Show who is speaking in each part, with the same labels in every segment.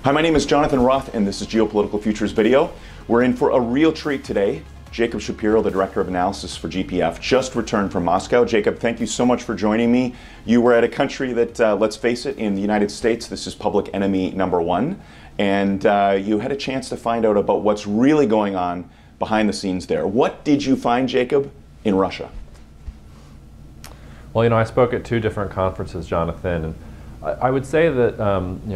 Speaker 1: Hi, my name is Jonathan Roth, and this is Geopolitical Futures Video. We're in for a real treat today. Jacob Shapiro, the Director of Analysis for GPF, just returned from Moscow. Jacob, thank you so much for joining me. You were at a country that, let's face it, in the United States, this is public enemy number one. And you had a chance to find out about what's really going on behind the scenes there. What did you find, Jacob, in Russia?
Speaker 2: Well, I spoke at two different conferences, Jonathan, and I would say that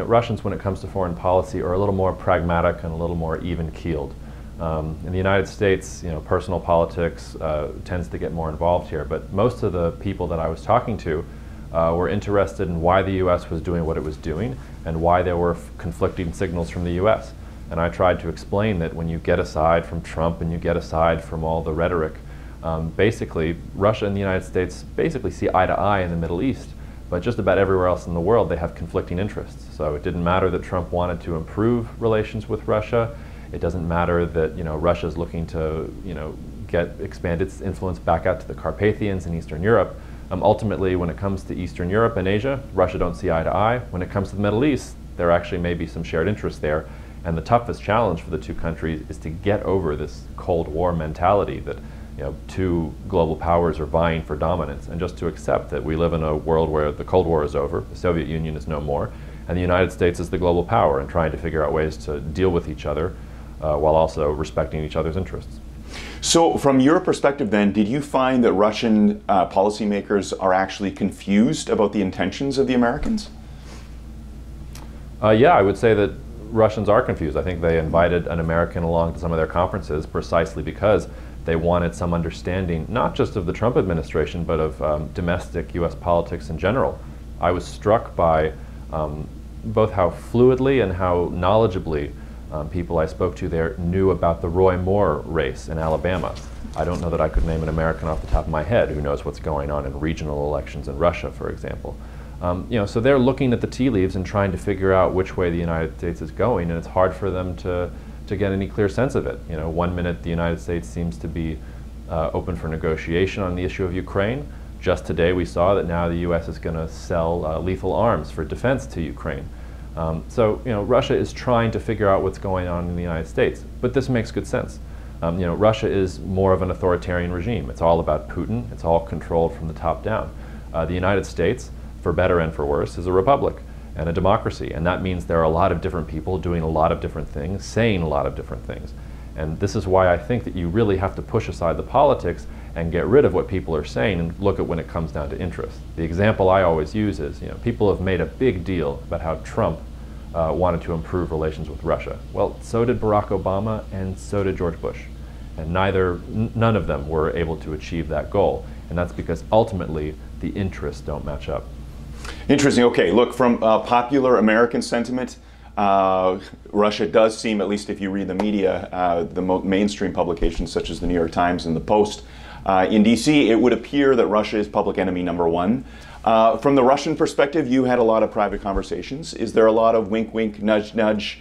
Speaker 2: Russians, when it comes to foreign policy, are a little more pragmatic and a little more even-keeled. In the United States, personal politics tends to get more involved here, but most of the people that I was talking to were interested in why the U.S. was doing what it was doing and why there were conflicting signals from the U.S. And I tried to explain that when you get aside from Trump and you get aside from all the rhetoric, basically Russia and the United States basically see eye to eye in the Middle East. But just about everywhere else in the world, they have conflicting interests. So it didn't matter that Trump wanted to improve relations with Russia. It doesn't matter that Russia's looking to expand its influence back out to the Carpathians in Eastern Europe. Ultimately, when it comes to Eastern Europe and Asia, Russia don't see eye to eye. When it comes to the Middle East, there actually may be some shared interests there. And the toughest challenge for the two countries is to get over this Cold War mentality that two global powers are vying for dominance, and just to accept that we live in a world where the Cold War is over, the Soviet Union is no more, and the United States is the global power, and trying to figure out ways to deal with each other while also respecting each other's interests.
Speaker 1: So from your perspective then, did you find that Russian policymakers are actually confused about the intentions of the Americans?
Speaker 2: Yeah, I would say that Russians are confused. I think they invited an American along to some of their conferences precisely because they wanted some understanding, not just of the Trump administration, but of domestic U.S. politics in general. I was struck by both how fluidly and how knowledgeably people I spoke to there knew about the Roy Moore race in Alabama. I don't know that I could name an American off the top of my head who knows what's going on in regional elections in Russia, for example. So they're looking at the tea leaves and trying to figure out which way the United States is going, and it's hard for them to get any clear sense of it. One minute the United States seems to be open for negotiation on the issue of Ukraine. Just today we saw that now the U.S. is going to sell lethal arms for defense to Ukraine. So Russia is trying to figure out what's going on in the United States, but this makes good sense. Russia is more of an authoritarian regime. It's all about Putin. It's all controlled from the top down. The United States, for better and for worse, is a republic and a democracy, and that means there are a lot of different people doing a lot of different things, saying a lot of different things. And this is why I think that you really have to push aside the politics and get rid of what people are saying and look at when it comes down to interest. The example I always use is, people have made a big deal about how Trump wanted to improve relations with Russia. Well, so did Barack Obama and so did George Bush. And none of them were able to achieve that goal. And that's because ultimately the interests don't match up.
Speaker 1: Interesting. Okay, look, from popular American sentiment, Russia does seem, at least if you read the media, the mainstream publications such as the New York Times and the Post, in D.C., it would appear that Russia is public enemy number one. From the Russian perspective, you had a lot of private conversations. Is there a lot of wink, wink, nudge, nudge,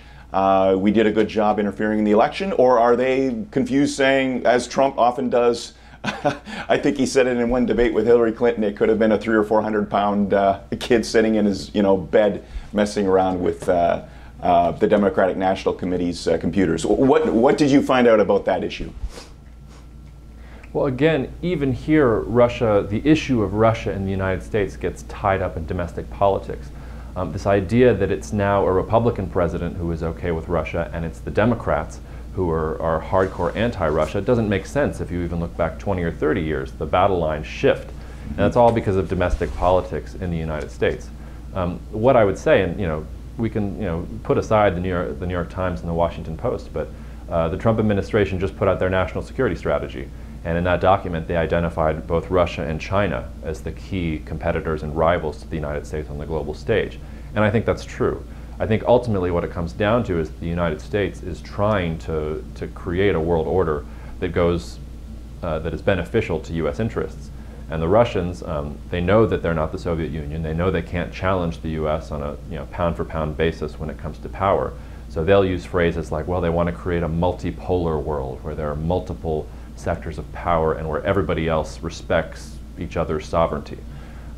Speaker 1: we did a good job interfering in the election? Or are they confused saying, as Trump often does, I think he said it in one debate with Hillary Clinton, it could have been a 300 or 400 pound kid sitting in his bed messing around with the Democratic National Committee's computers. What did you find out about that issue?
Speaker 2: Well, again, even here, the issue of Russia and the United States gets tied up in domestic politics. This idea that it's now a Republican president who is okay with Russia and it's the Democrats who are hardcore anti-Russia doesn't make sense if you even look back 20 or 30 years. The battle lines shift. And that's all because of domestic politics in the United States. What I would say, and we can put aside the New York Times and the Washington Post, but the Trump administration just put out their national security strategy. And in that document, they identified both Russia and China as the key competitors and rivals to the United States on the global stage. And I think that's true. I think ultimately what it comes down to is the United States is trying to create a world order that is beneficial to U.S. interests. And the Russians, they know that they're not the Soviet Union. They know they can't challenge the U.S. on a pound-for-pound basis when it comes to power. So they'll use phrases like, well, they want to create a multipolar world where there are multiple sectors of power and where everybody else respects each other's sovereignty.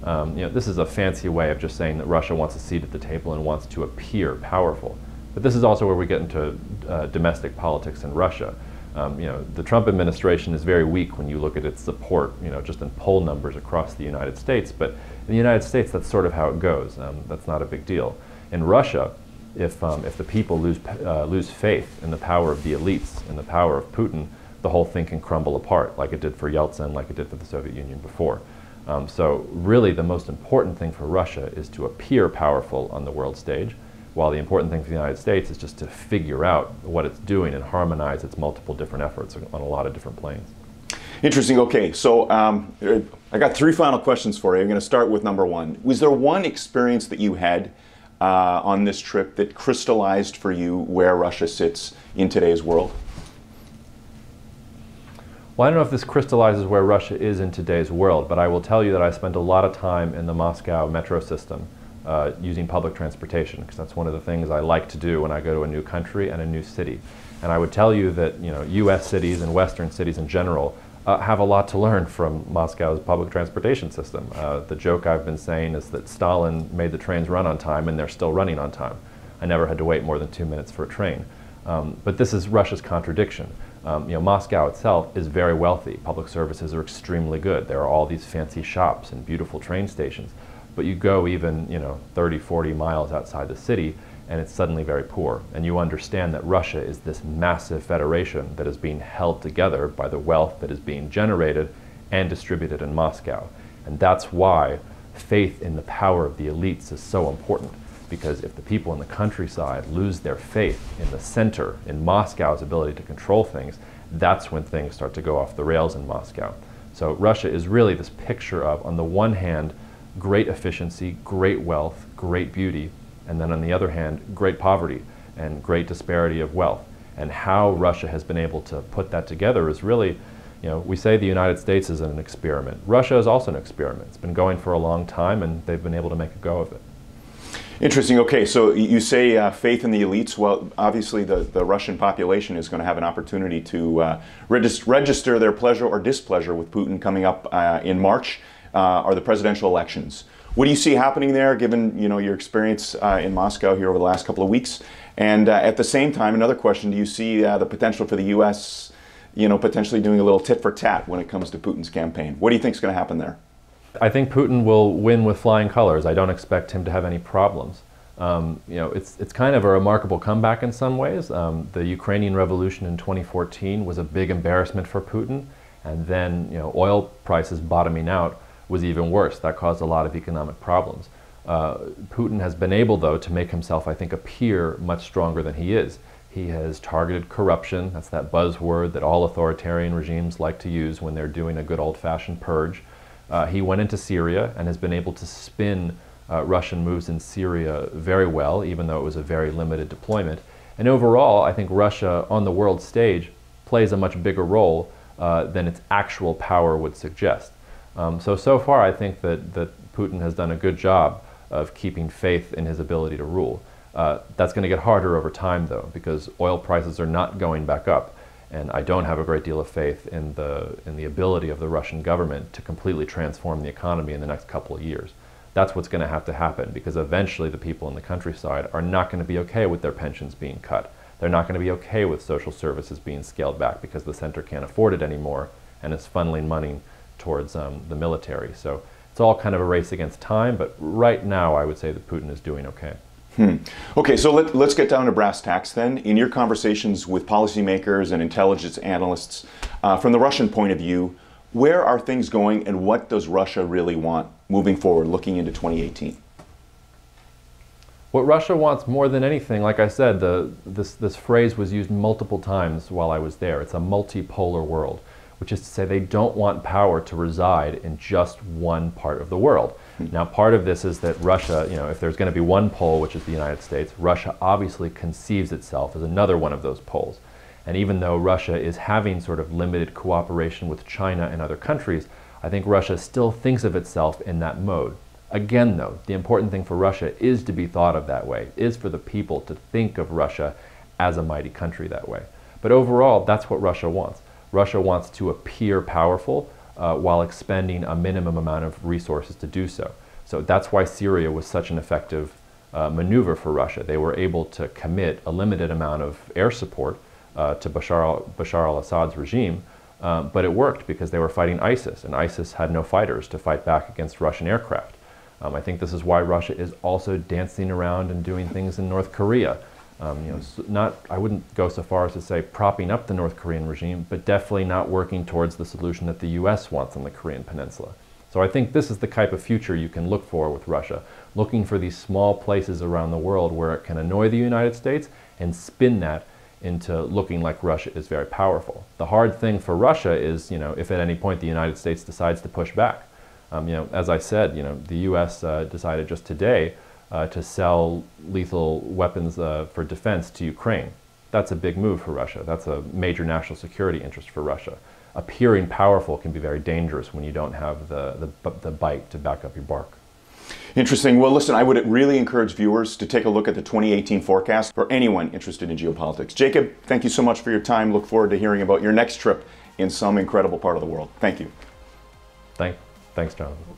Speaker 2: This is a fancy way of just saying that Russia wants a seat at the table and wants to appear powerful. But this is also where we get into domestic politics in Russia. The Trump administration is very weak when you look at its support, just in poll numbers across the United States. But in the United States, that's sort of how it goes. That's not a big deal. In Russia, if the people lose faith in the power of the elites and the power of Putin, the whole thing can crumble apart, like it did for Yeltsin, like it did for the Soviet Union before. So really, the most important thing for Russia is to appear powerful on the world stage, while the important thing for the United States is just to figure out what it's doing and harmonize its multiple different efforts on a lot of different planes.
Speaker 1: Interesting. Okay, so I got 3 final questions for you. I'm going to start with number 1. Was there one experience that you had on this trip that crystallized for you where Russia sits in today's world?
Speaker 2: Well, I don't know if this crystallizes where Russia is in today's world, but I will tell you that I spent a lot of time in the Moscow metro system using public transportation, because that's one of the things I like to do when I go to a new country and a new city. And I would tell you that U.S. cities and Western cities in general have a lot to learn from Moscow's public transportation system. The joke I've been saying is that Stalin made the trains run on time, and they're still running on time. I never had to wait more than 2 minutes for a train. But this is Russia's contradiction. Moscow itself is very wealthy. Public services are extremely good. There are all these fancy shops and beautiful train stations. But you go even 30, 40 miles outside the city, and it's suddenly very poor. And you understand that Russia is this massive federation that is being held together by the wealth that is being generated and distributed in Moscow. And that's why faith in the power of the elites is so important. Because if the people in the countryside lose their faith in the center, in Moscow's ability to control things, that's when things start to go off the rails in Moscow. So Russia is really this picture of, on the one hand, great efficiency, great wealth, great beauty, and then on the other hand, great poverty and great disparity of wealth. And how Russia has been able to put that together is really, we say the United States is an experiment. Russia is also an experiment. It's been going for a long time, and they've been able to make a go of it.
Speaker 1: Interesting. Okay, so you say faith in the elites. Well, obviously the Russian population is going to have an opportunity to register their pleasure or displeasure with Putin coming up in March, or the presidential elections. What do you see happening there, given your experience in Moscow here over the last couple of weeks? And at the same time, another question: do you see the potential for the U.S. Potentially doing a little tit for tat when it comes to Putin's campaign? What do you think is going to happen there?
Speaker 2: I think Putin will win with flying colors. I don't expect him to have any problems. It's kind of a remarkable comeback in some ways. The Ukrainian revolution in 2014 was a big embarrassment for Putin, and then oil prices bottoming out was even worse. That caused a lot of economic problems. Putin has been able, though, to make himself, I think, appear much stronger than he is. He has targeted corruption. That's that buzzword that all authoritarian regimes like to use when they're doing a good old-fashioned purge. He went into Syria and has been able to spin Russian moves in Syria very well, even though it was a very limited deployment. And overall, I think Russia on the world stage plays a much bigger role than its actual power would suggest. So far, I think that Putin has done a good job of keeping faith in his ability to rule. That's going to get harder over time, though, because oil prices are not going back up. And I don't have a great deal of faith in the ability of the Russian government to completely transform the economy in the next couple of years. That's what's going to have to happen, because eventually the people in the countryside are not going to be okay with their pensions being cut. They're not going to be okay with social services being scaled back because the center can't afford it anymore and is funneling money towards the military. So it's all kind of a race against time, but right now I would say that Putin is doing okay.
Speaker 1: Okay, so let's get down to brass tacks then. In your conversations with policymakers and intelligence analysts, from the Russian point of view, where are things going and what does Russia really want moving forward, looking into 2018?
Speaker 2: What Russia wants more than anything, like I said, this phrase was used multiple times while I was there. It's a multipolar world, which is to say they don't want power to reside in just one part of the world. Now, part of this is that Russia, if there's going to be one pole, which is the United States, Russia obviously conceives itself as another one of those poles. And even though Russia is having sort of limited cooperation with China and other countries, I think Russia still thinks of itself in that mode. Again, though, the important thing for Russia is to be thought of that way, is for the people to think of Russia as a mighty country that way. But overall, that's what Russia wants. Russia wants to appear powerful while expending a minimum amount of resources to do so. So that's why Syria was such an effective maneuver for Russia. They were able to commit a limited amount of air support to Bashar al-Assad's regime, but it worked because they were fighting ISIS, and ISIS had no fighters to fight back against Russian aircraft. I think this is why Russia is also dancing around and doing things in North Korea. I wouldn't go so far as to say propping up the North Korean regime, but definitely not working towards the solution that the US wants on the Korean Peninsula. So I think this is the type of future you can look for with Russia, looking for these small places around the world where it can annoy the United States and spin that into looking like Russia is very powerful. The hard thing for Russia is, if at any point the United States decides to push back. As I said, the U.S. decided just today to sell lethal weapons for defense to Ukraine. That's a big move for Russia. That's a major national security interest for Russia. Appearing powerful can be very dangerous when you don't have the bite to back up your bark.
Speaker 1: Interesting. Well, listen, I would really encourage viewers to take a look at the 2018 forecast for anyone interested in geopolitics. Jacob, thank you so much for your time. Look forward to hearing about your next trip in some incredible part of the world. Thank you.
Speaker 2: Thanks, Jonathan.